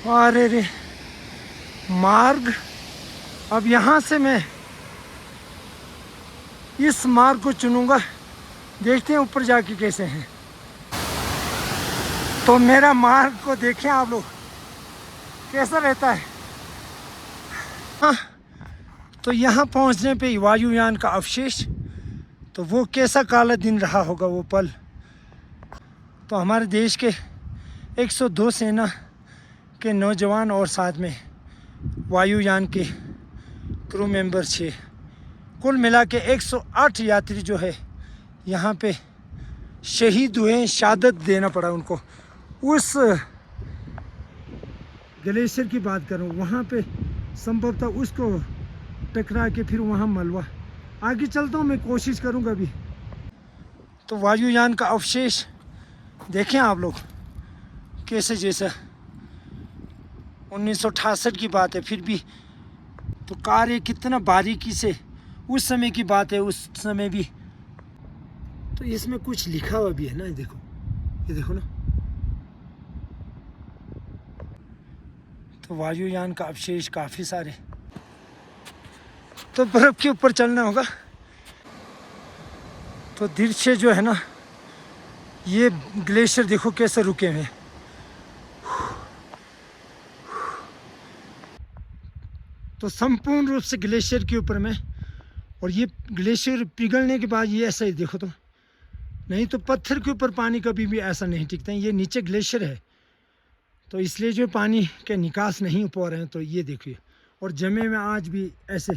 अरे रे मार्ग, अब यहाँ से मैं इस मार्ग को चुनूंगा, देखते हैं ऊपर जाके कैसे हैं। तो मेरा मार्ग को देखें आप लोग कैसा रहता है। हाँ, तो यहाँ पहुँचने पे वायुयान का अवशेष, तो वो कैसा काला दिन रहा होगा वो पल। तो हमारे देश के 102 सेना के नौजवान और साथ में वायुयान के क्रू मेंबर 6, कुल मिला के 108 यात्री जो है यहाँ पे शहीद हुए, शहादत देना पड़ा उनको। उस ग्लेशियर की बात करूँ, वहाँ पे संभवतः उसको टकरा के फिर वहाँ मलबा। आगे चलता हूँ, मैं कोशिश करूँगा अभी। तो वायुयान का अवशेष देखें आप लोग कैसे, जैसा 1968 की बात है फिर भी तो कार्य कितना बारीकी से, उस समय की बात है, उस समय भी। तो इसमें कुछ लिखा हुआ भी है ना, देखो, ये देखो ना। तो वायुयान का अवशेष काफ़ी सारे। तो बर्फ़ के ऊपर चलना होगा। तो दृश्य जो है ना, ये ग्लेशियर देखो कैसे रुके हुए हैं। तो संपूर्ण रूप से ग्लेशियर के ऊपर में, और ये ग्लेशियर पिघलने के बाद ये ऐसा ही देखो, तो नहीं तो पत्थर के ऊपर पानी कभी भी ऐसा नहीं टिकता है। ये नीचे ग्लेशियर है तो इसलिए जो पानी के निकास नहीं हो पा रहे हैं। तो ये देखिए, और जमे में आज भी ऐसे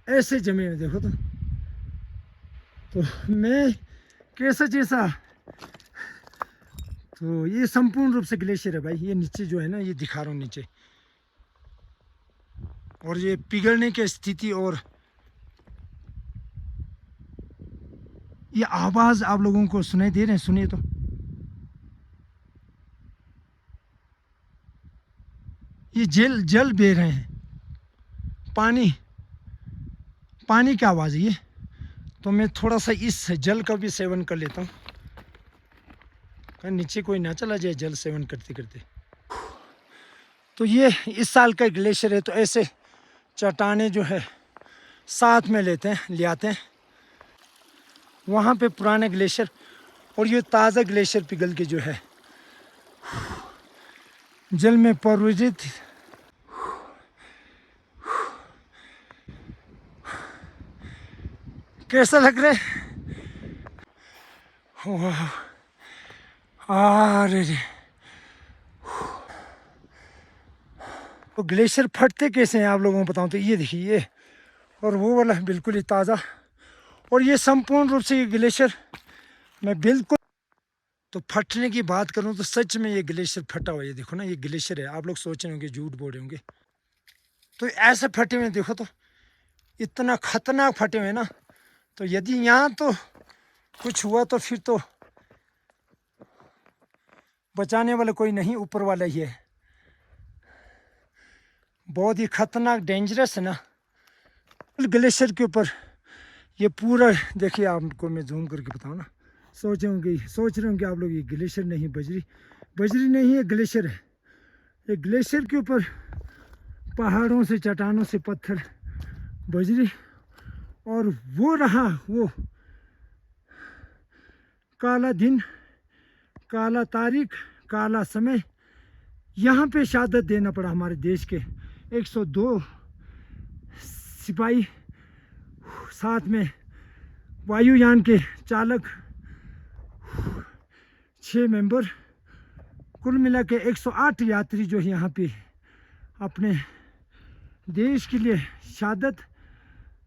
ऐसे जमे में देखो। तो मैं कैसा जैसा, तो ये संपूर्ण रूप से ग्लेशियर है भाई। ये नीचे जो है ना, ये दिखा रहा हूँ नीचे, और ये पिघलने की स्थिति, और ये आवाज़ आप लोगों को सुनाई दे रहे हैं, सुनिए। तो ये जल बह रहे हैं, पानी की आवाज़ है ये। तो मैं थोड़ा सा इस जल का भी सेवन कर लेता हूँ, नीचे कोई ना चला जाए जल सेवन करते करते। तो ये इस साल का ग्लेशियर है। तो ऐसे चट्टानें जो है साथ में ले आते हैं। वहाँ पे पुराने ग्लेशियर और ये ताज़ा ग्लेशियर पिघल के जो है जल में परिवर्तित। कैसा लग रहा है? अरे तो ग्लेशियर फटते कैसे हैं आप लोगों को बताऊं। तो ये देखिए, ये और वो वाला बिल्कुल ही ताज़ा, और ये संपूर्ण रूप से ये ग्लेशियर मैं बिल्कुल। तो फटने की बात करूं तो सच में ये ग्लेशियर फटा हुआ है। ये देखो ना, ये ग्लेशियर है। आप लोग सोच रहे होंगे, झूठ बोल रहे होंगे। तो ऐसे फटे हुए देखो, तो इतना खतरनाक फटे हुए ना। तो यदि यहाँ तो कुछ हुआ तो फिर तो बचाने वाला कोई नहीं, ऊपर वाला ही है। बहुत ही खतरनाक, डेंजरस है ना ग्लेशियर के ऊपर। ये पूरा देखिए, आपको मैं जूम करके बताऊँ ना। सोच रहे होंगे आप लोग, ये ग्लेशियर नहीं, बजरी नहीं है, ग्लेशियर है। ये ग्लेशियर के ऊपर पहाड़ों से, चट्टानों से पत्थर, बजरी, और वो रहा वो काला दिन, काला तारीख, काला समय। यहाँ पे शहादत देना पड़ा हमारे देश के 102 सिपाही, साथ में वायुयान के चालक 6 मेंबर, कुल मिला के 108 यात्री जो यहाँ पे अपने देश के लिए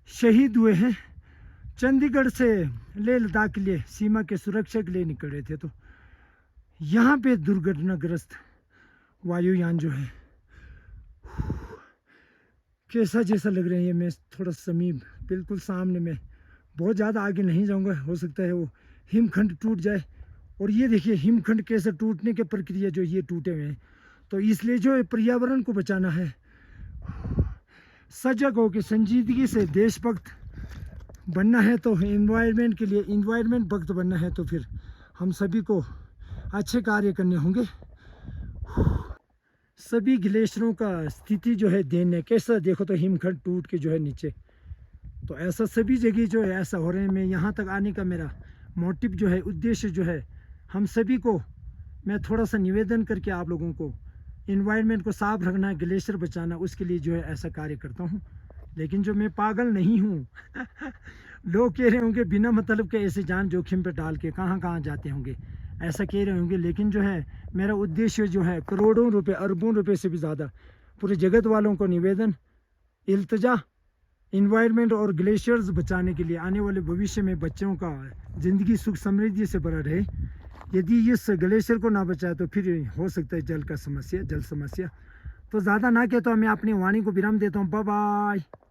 शहीद हुए हैं। चंडीगढ़ से लेह लद्दाख के लिए सीमा के सुरक्षा के लिए निकल रहे थे। तो यहाँ पे दुर्घटनाग्रस्त वायुयान जो है कैसा जैसा लग रहे हैं। ये मैं थोड़ा समीप बिल्कुल सामने में, बहुत ज़्यादा आगे नहीं जाऊँगा, हो सकता है वो हिमखंड टूट जाए। और ये देखिए हिमखंड कैसे टूटने की प्रक्रिया जो ये टूटे हुए हैं। तो इसलिए जो पर्यावरण को बचाना है, सजग होकर संजीदगी से देशभक्त बनना है, तो इन्वायरमेंट के लिए इन्वायरमेंट भक्त बनना है, तो फिर हम सभी को अच्छे कार्य करने होंगे। सभी ग्लेशियरों का स्थिति जो है दिन है कैसा, देखो तो हिमखंड टूट के जो है नीचे, तो ऐसा सभी जगह जो है ऐसा हो रहे हैं। मैं यहाँ तक आने का मेरा मोटिव जो है, उद्देश्य जो है, हम सभी को मैं थोड़ा सा निवेदन करके आप लोगों को इन्वायरमेंट को साफ रखना, ग्लेशियर बचाना, उसके लिए जो है ऐसा कार्य करता हूँ। लेकिन जो मैं पागल नहीं हूँ लोग कह रहे होंगे बिना मतलब के ऐसे जान जोखिम पर डाल के कहाँ कहाँ जाते होंगे, ऐसा कह रहे होंगे। लेकिन जो है मेरा उद्देश्य जो है करोड़ों रुपए, अरबों रुपए से भी ज़्यादा, पूरे जगत वालों को निवेदन, इल्तजा, इन्वायरमेंट और ग्लेशियर्स बचाने के लिए, आने वाले भविष्य में बच्चों का ज़िंदगी सुख समृद्धि से भरा रहे। यदि इस ग्लेशियर को ना बचाए तो फिर हो सकता है जल समस्या। तो ज़्यादा ना कहता हूँ, मैं अपनी वाणी को विराम देता हूँ। Bye bye.